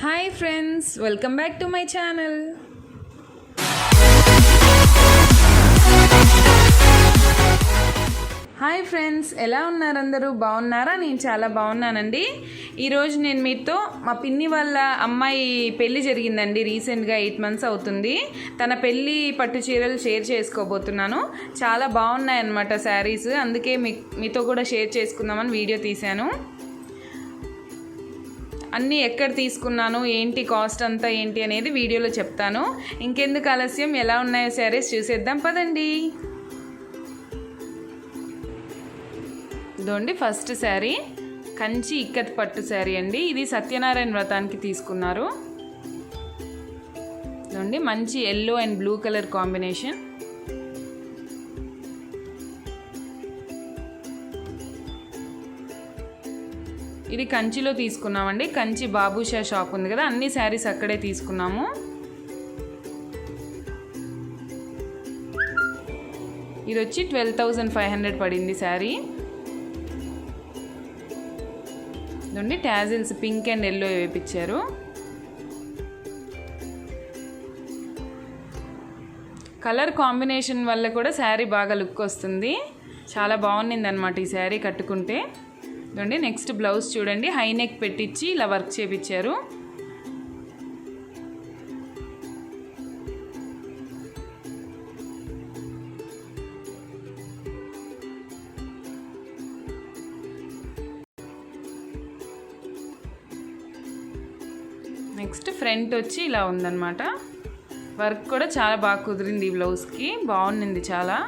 Hi friends, welcome back to my channel. Hi friends, ఎలా ఉన్నారు అందరూ? బాగున్నారా? నేను చాలా బాగున్నానండి. ఈరోజు నేను మీతో మా పిన్ని వాళ్ళ అమ్మాయి పెళ్ళి జరిగిందండి. రీసెంట్గా 8 months అవుతుంది. తన పెళ్ళి పట్టు చీరలు షేర్ చేసుకోబోతున్నాను. చాలా బాగున్నాయి అన్నమాట శారీస్. అందుకే మీతో కూడా షేర్ చేసుకుందామని వీడియో తీశాను. అన్నీ ఎక్కడ తీసుకున్నాను, ఏంటి కాస్ట్ అంతా ఏంటి అనేది వీడియోలో చెప్తాను. ఇంకెందుకు ఆలస్యం, ఎలా ఉన్నాయో శారీస్ చూసేద్దాం పదండి. ఇదోండి ఫస్ట్ శారీ, కంచి ఇక్కత్ పట్టు శారీ అండి. ఇది సత్యనారాయణ వ్రతానికి తీసుకున్నారు. ఇదోండి మంచి yellow and blue colour combination. ఇది కంచిలో తీసుకున్నామండి. కంచి బాబుషా షాప్ ఉంది కదా, అన్ని శారీస్ అక్కడే తీసుకున్నాము. ఇది వచ్చి 12,500 పడింది శారీ. ఇదండి టాజిల్స్ పింక్ అండ్ ఎల్లో వేయించారు. కలర్ కాంబినేషన్ వల్ల కూడా శారీ బాగా లుక్ వస్తుంది. చాలా బాగుంది అన్నమాట ఈ శారీ కట్టుకుంటే. ఇదండి నెక్స్ట్ బ్లౌజ్ చూడండి, హై నెక్ పెట్టించి ఇలా వర్క్ చేయించారు. నెక్స్ట్ ఫ్రంట్ వచ్చి ఇలా ఉందన్నమాట. వర్క్ కూడా చాలా బాగా కుదిరింది ఈ బ్లౌజ్కి, బాగుంది చాలా.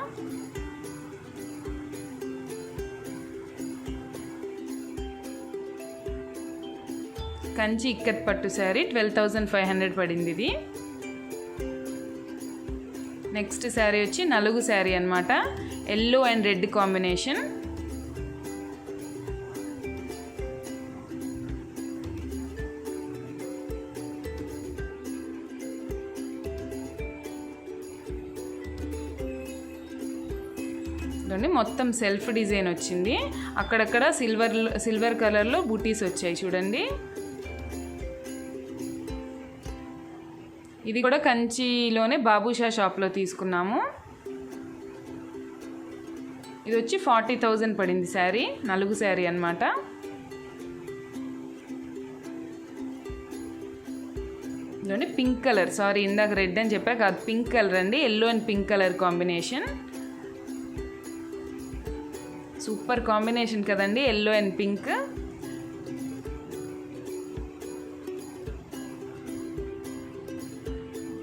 కంచి ఇక్కత్ పట్టు శారీ 12,500 పడింది ఇది. నెక్స్ట్ శారీ వచ్చి నలుగు శారీ అన్నమాట, ఎల్లో అండ్ రెడ్ కాంబినేషన్. మొత్తం సెల్ఫ్ డిజైన్ వచ్చింది. అక్కడక్కడ సిల్వర్ కలర్లో బూటీస్ వచ్చాయి చూడండి. ఇది కూడా కంచిలోనే బాబుషా షాప్లో తీసుకున్నాము. ఇది వచ్చి 40,000 పడింది శారీ, నలుగు శారీ అన్నమాట. ఇదండి పింక్ కలర్, సారీ ఇందాక రెడ్ అని చెప్పా కాదు, పింక్ కలర్ అండి. Yellow and pink colour combination. Super combination కదండి, ఎల్లో అండ్ పింక్.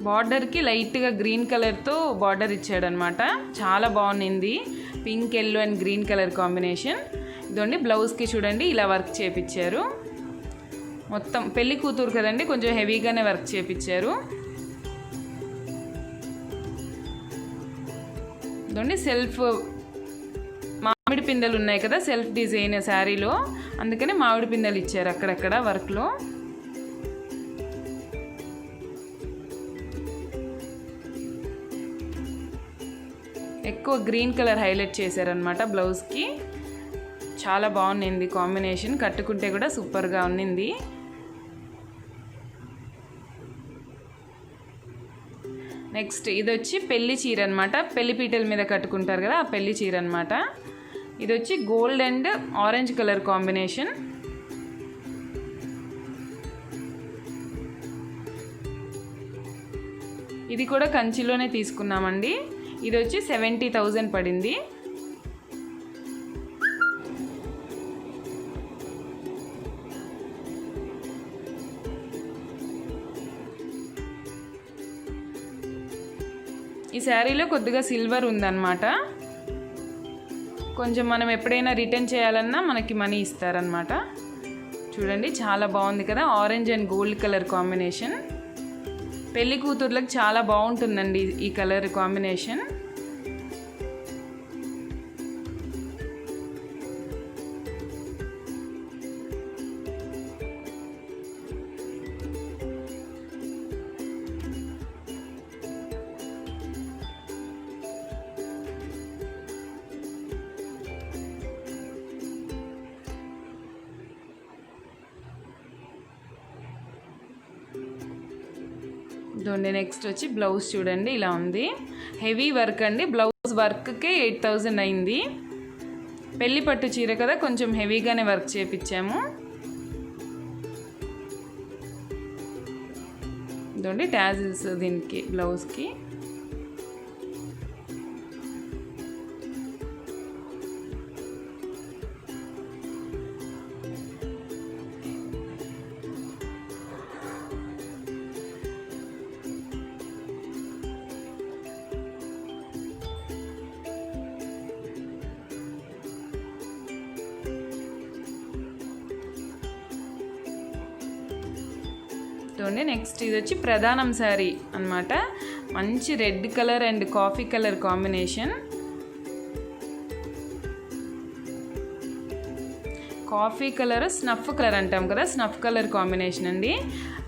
బార్డర్కి లైట్గా గ్రీన్ కలర్తో బార్డర్ ఇచ్చాడనమాట. చాలా బాగుంది, pink yellow and green colour combination. ఇదండి బ్లౌజ్కి చూడండి ఇలా వర్క్ చేపించారు. మొత్తం పెళ్లి కూతురు కదండి, కొంచెం హెవీగానే వర్క్ చేపించారు. ఇదండి సెల్ఫ్ మామిడి పిందెలు ఉన్నాయి కదా, సెల్ఫ్ డిజైన్ శారీలో, అందుకని మామిడి పిందెలు ఇచ్చారు అక్కడక్కడ వర్క్లో. ఎక్కువ గ్రీన్ కలర్ హైలైట్ చేశారనమాట బ్లౌజ్కి. చాలా బాగుంది కాంబినేషన్, కట్టుకుంటే కూడా సూపర్గా ఉన్నింది. నెక్స్ట్ ఇది వచ్చి పెళ్లి చీర అనమాట, పెళ్లి పీటల మీద కట్టుకుంటారు కదా, ఆ పెళ్లి చీర అనమాట. ఇది వచ్చి gold and orange colour combination. ఇది కూడా కంచిలోనే తీసుకున్నామండి. ఇది వచ్చి 70,000 పడింది. ఈ శారీలో కొద్దిగా సిల్వర్ ఉందన్నమాట. కొంచెం మనం ఎప్పుడైనా రిటర్న్ చేయాలన్నా మనకి మనీ ఇస్తారనమాట. చూడండి చాలా బాగుంది కదా, orange and gold colour combination. పెళ్లి కూతుర్లకు చాలా బాగుంటుందండి ఈ కలర్ కాంబినేషన్. ఇదండి నెక్స్ట్ వచ్చి బ్లౌజ్ చూడండి ఇలా ఉంది. హెవీ వర్క్ అండి. బ్లౌజ్ వర్క్కే 8000 అయింది. పెళ్లి పట్టు చీర కదా, కొంచెం హెవీగానే వర్క్ చేయించాము. ఇదండి టాజిల్స్ దీనికి బ్లౌజ్కి. నెక్స్ట్ ఇది వచ్చి ప్రధానం శారీ అన్నమాట. మంచి red colour and coffee colour combination. Coffee colour snuff colour అంటాం కదా, స్నఫ్ కలర్ కాంబినేషన్ అండి.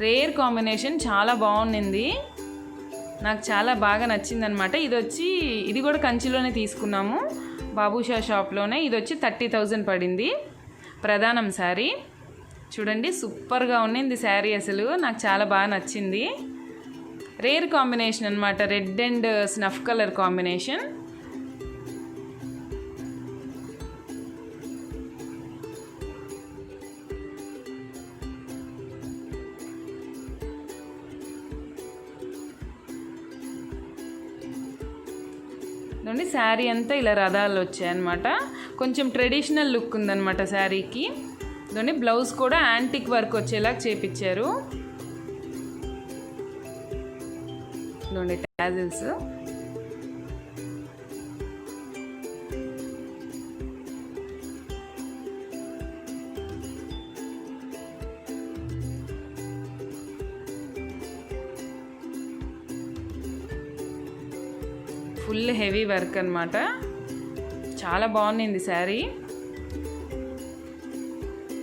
రేర్ కాంబినేషన్, చాలా బాగుంది. నాకు చాలా బాగా నచ్చింది అనమాట. ఇది కూడా కంచిలోనే తీసుకున్నాము, బాబుషా షాప్లోనే. ఇది వచ్చి 30,000 పడింది. ప్రధానం శారీ చూడండి, సూపర్గా ఉన్నింది శారీ. అసలు నాకు చాలా బాగా నచ్చింది. రేర్ కాంబినేషన్ అనమాట, red and snuff colour combination. Sari అంతా ఇలా రథాలు వచ్చాయన్నమాట. కొంచెం ట్రెడిషనల్ లుక్ ఉందన్నమాట శారీకి. దాన్ని బ్లౌజ్ కూడా యాంటిక్ వర్క్ వచ్చేలా చేపించారు. టాజిల్స్ ఫుల్ హెవీ వర్క్ అన్నమాట. చాలా బాగుంది శారీ.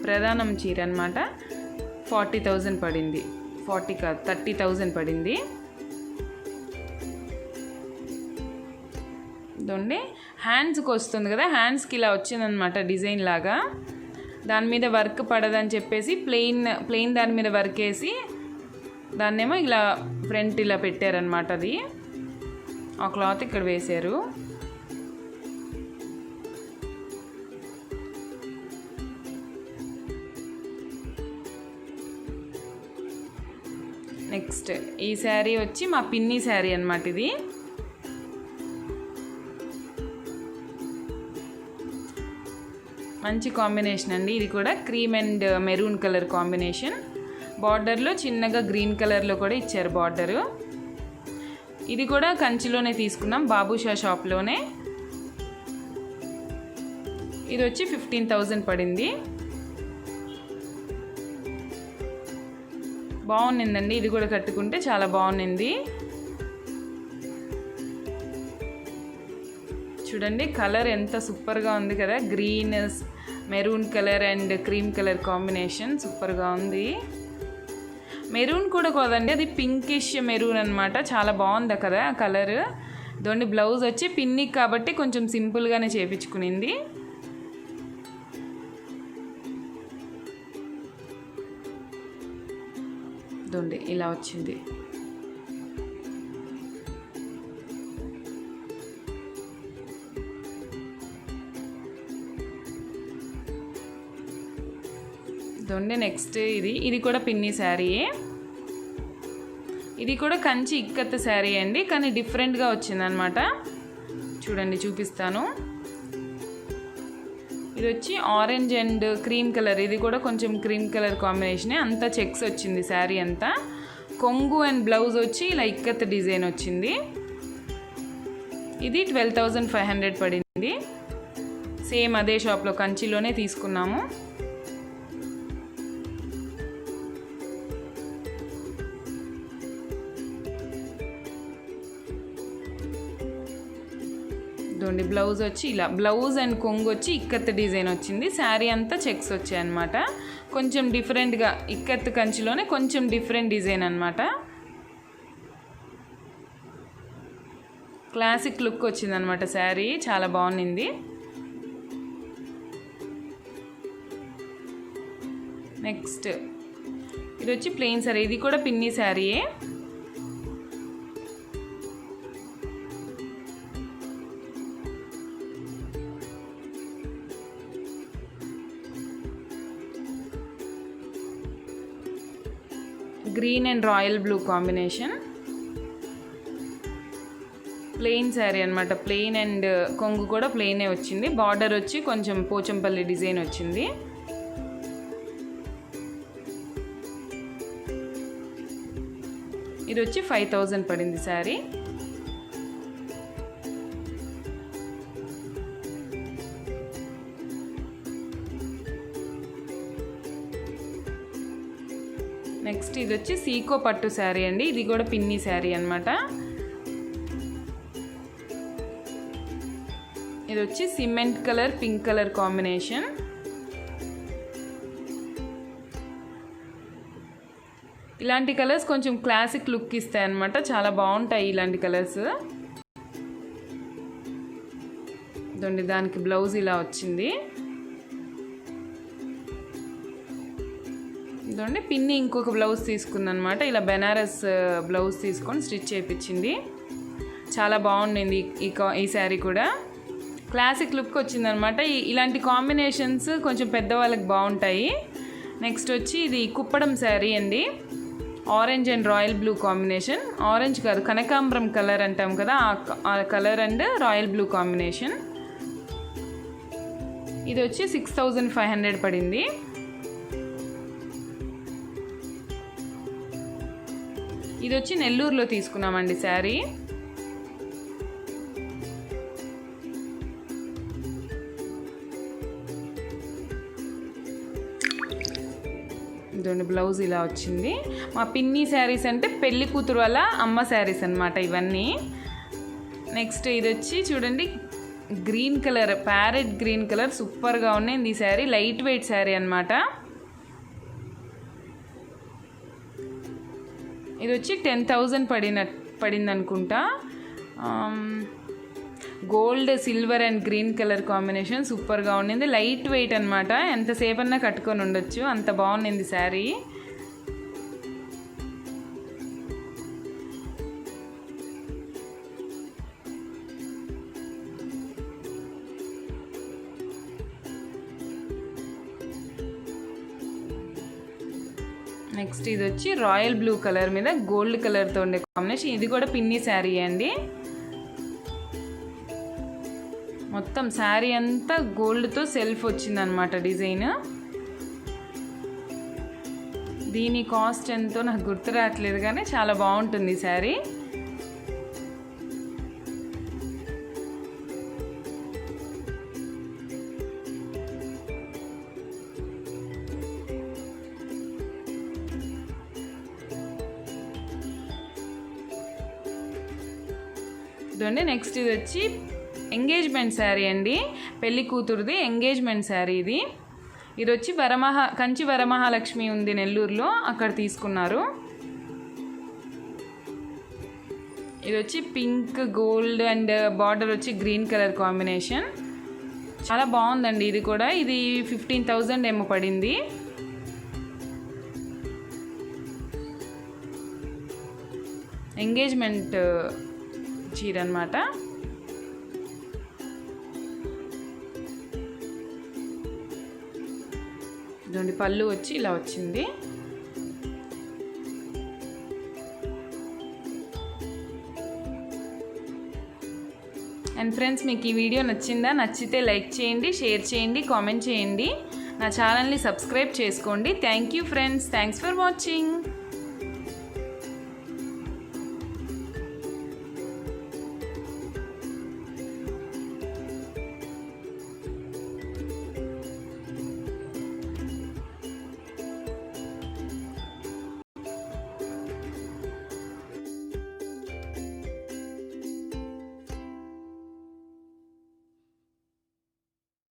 ప్రధానం చీర అనమాట. 40,000 పడింది. 40 కాదు 30,000 పడింది. ఇదండి హ్యాండ్స్కి వస్తుంది కదా, హ్యాండ్స్కి ఇలా వచ్చిందనమాట డిజైన్ లాగా. దాని మీద వర్క్ పడదని చెప్పేసి ప్లెయిన్ దాని మీద వర్క్ వేసి దాన్నేమో ఇలా ఫ్రంట్ ఇలా పెట్టారనమాట. అది ఆ క్లాత్ ఇక్కడ వేశారు. నెక్స్ట్ ఈ శారీ వచ్చి మా పిన్ని శారీ అన్నమాట. ఇది మంచి కాంబినేషన్ అండి. ఇది కూడా cream and maroon colour combination. బార్డర్లో చిన్నగా గ్రీన్ కలర్లో కూడా ఇచ్చారు బార్డరు. ఇది కూడా కంచిలోనే తీసుకున్నాం, బాబుషా షాప్లోనే. ఇది వచ్చి 15,000 పడింది. బాగుందండి. ఇది కూడా కట్టుకుంటే చాలా బాగుంది. చూడండి కలర్ ఎంత సూపర్గా ఉంది కదా, green maroon colour and cream colour combination సూపర్గా ఉంది. మెరూన్ కూడా కాదండి, అది పింకిష్ మెరూన్ అనమాట. చాలా బాగుంది కదా కలర్. ఇదండి బ్లౌజ్ వచ్చి పిన్నికి కాబట్టి కొంచెం సింపుల్గానే చేయించుకునింది. ఇదండి ఇలా వచ్చింది. ఇదండి నెక్స్ట్ ఇది కూడా పిన్ని శారీయే. ఇది కూడా కంచి ఇక్కత్ శారీ అండి, కానీ డిఫరెంట్గా వచ్చిందనమాట. చూడండి చూపిస్తాను. ఇది వచ్చి ఆరెంజ్ అండ్ క్రీమ్ కలర్. ఇది కూడా కొంచెం క్రీమ్ కలర్ కాంబినేషనే. అంతా చెక్స్ వచ్చింది శారీ అంతా. కొంగు అండ్ బ్లౌజ్ వచ్చి ఇలా ఇక్కత్ డిజైన్ వచ్చింది. ఇది 12,500 పడింది. సేమ్ అదే షాప్లో కంచిలోనే తీసుకున్నాము. ఇదండి బ్లౌజ్ వచ్చి ఇలా, బ్లౌజ్ అండ్ కొంగు వచ్చి ఇక్కత్ డిజైన్ వచ్చింది. శారీ అంతా చెక్స్ వచ్చాయి అన్నమాట. కొంచెం డిఫరెంట్గా ఇక్కత్ కంచిలోనే కొంచెం డిఫరెంట్ డిజైన్ అన్నమాట. క్లాసిక్ లుక్ వచ్చిందనమాట శారీ, చాలా బాగుంది. నెక్స్ట్ ఇది వచ్చి ప్లెయిన్ శారీ. ఇది కూడా పిన్ని శారీయే. Green and royal blue combination. Plain sari అనమాట, ప్లెయిన్ అండ్ కొంగు కూడా ప్లెయినే వచ్చింది. బార్డర్ వచ్చి కొంచెం పోచంపల్లి డిజైన్ వచ్చింది. ఇది వచ్చి 5000 పడింది శారీ. నెక్స్ట్ ఇది వచ్చి సీకో పట్టు శారీ అండి. ఇది కూడా పిన్ని శారీ అనమాట. ఇది వచ్చి cement colour pink colour combination. ఇలాంటి కలర్స్ కొంచెం క్లాసిక్ లుక్ ఇస్తాయి అన్నమాట, చాలా బాగుంటాయి ఇలాంటి కలర్స్. దానికి బ్లౌజ్ ఇలా వచ్చింది. ఇదండి పిన్ని ఇంకొక బ్లౌజ్ తీసుకుందనమాట. ఇలా బెనారస్ బ్లౌజ్ తీసుకొని స్టిచ్ చేయించింది. చాలా బాగుండింది ఈ శారీ కూడా. క్లాసిక్ లుక్ వచ్చిందనమాట. ఇలాంటి కాంబినేషన్స్ కొంచెం పెద్దవాళ్ళకి బాగుంటాయి. నెక్స్ట్ వచ్చి ఇది కుప్పడం శారీ అండి. Orange and royal blue combination. Orange కాదు, కనకాంబరం కలర్ అంటాం కదా, ఆ colour and royal blue combination. ఇది వచ్చి 6500 పడింది. ఇది వచ్చి నెల్లూరులో తీసుకున్నామండి శారీ. ఇదండి బ్లౌజ్ ఇలా వచ్చింది. మా పిన్ని శారీస్ అంటే పెళ్లి కూతురు వల్ల అమ్మ శారీస్ అనమాట ఇవన్నీ. నెక్స్ట్ ఇది వచ్చి చూడండి green colour, parrot green colour, సూపర్గా ఉన్నాయి ఈ శారీ. లైట్ వెయిట్ శారీ అనమాట. ఇది వచ్చి 10,000 పడింది అనుకుంటా. Gold silver and green colour combination సూపర్గా ఉండింది. లైట్ వెయిట్ అనమాట, ఎంతసేపు అన్నా కట్టుకొని ఉండొచ్చు, అంత బాగుండింది శారీ. నెక్స్ట్ ఇది వచ్చి రాయల్ బ్లూ కలర్ మీద గోల్డ్ కలర్తో ఉండే కాంబినేషన్. ఇది కూడా పిన్ని శారీ అండి. మొత్తం శారీ అంతా గోల్డ్తో సెల్ఫ్ వచ్చిందనమాట డిజైన్. దీని కాస్ట్ ఎంతో నాకు గుర్తు రావట్లేదు కానీ చాలా బాగుంటుంది ఈ శారీ. ఇదండి నెక్స్ట్ ఇది వచ్చి ఎంగేజ్మెంట్ శారీ అండి. పెళ్లి కూతురుది ఎంగేజ్మెంట్ శారీ ఇది. ఇది వచ్చి కంచి వరమహాలక్ష్మి ఉంది నెల్లూరులో, అక్కడ తీసుకున్నారు. ఇది వచ్చి పింక్ గోల్డ్ అండ్ బార్డర్ వచ్చి గ్రీన్ కలర్ కాంబినేషన్. చాలా బాగుందండి ఇది కూడా. ఇది 15,000 ఏమో పడింది. ఎంగేజ్మెంట్ చీర అనమాట. ఇదండి పళ్ళు వచ్చి ఇలా వచ్చింది. అండ్ ఫ్రెండ్స్, మీకు ఈ వీడియో నచ్చిందా? నచ్చితే లైక్ చేయండి, షేర్ చేయండి, కామెంట్ చేయండి. నా ఛానల్ని సబ్స్క్రైబ్ చేసుకోండి. Thank you friends, thanks for watching.